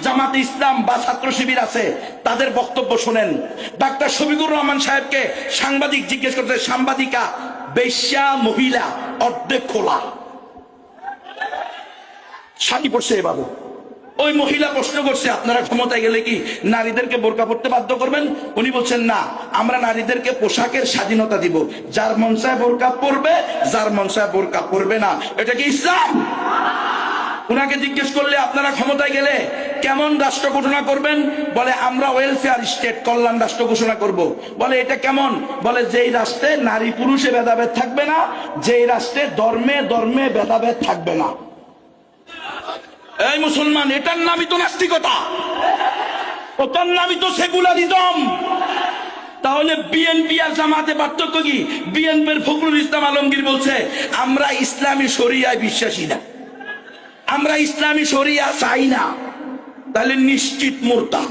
জামাতে ইসলাম বা ছাত্র শিবির আছে, তাদের বক্তব্য শুনেন। ডাক্তার শফিকুর রহমান সাহেবকে সাংবাদিক জিজ্ঞেস করতে, সাংবাদিকা বেশ্যা মহিলা অর্ধেক খোলা শাড়ি পরছে এভাবে। ওই মহিলা প্রশ্ন করছে, আপনারা ক্ষমতায় গেলে কি নারীদেরকে বোরকা পড়তে বাধ্য করবেন? উনি বলছেন না, আমরা নারীদেরকে পোশাকের স্বাধীনতা দিব, যার মন চায় বোরকা পরবে, যার মন চায় বোরকা পরবে না। এটা কি ইসলাম? উনাকে জিজ্ঞেস করলে আপনারা ক্ষমতায় গেলে কেমন রাষ্ট্র ঘোষণা করবেন? বলে আমরা ওয়েলফেয়ার স্টেট, কল্যাণ রাষ্ট্র ঘোষণা করব। বলে এটা কেমন? বলে যেই রাষ্ট্রে নারী পুরুষে ভেদাভেদ থাকবে না, যেই রাষ্ট্রে ধর্মে ধর্মে ভেদাভেদ থাকবে না। এই মুসলমান, এটার নামই তো নাস্তিকতা, ওটার নামই তো সেকুলারিজম। তাহলে বিএনপি আর জামাতে পার্থক্য কি? বিএনপির ফখরুল ইসলাম আলমগীর বলছে আমরা ইসলামী শরিয়ায় বিশ্বাসী না, আমরা ইসলামী শরিয়া চাই না। তাহলে নিশ্চিত মুরতাদ।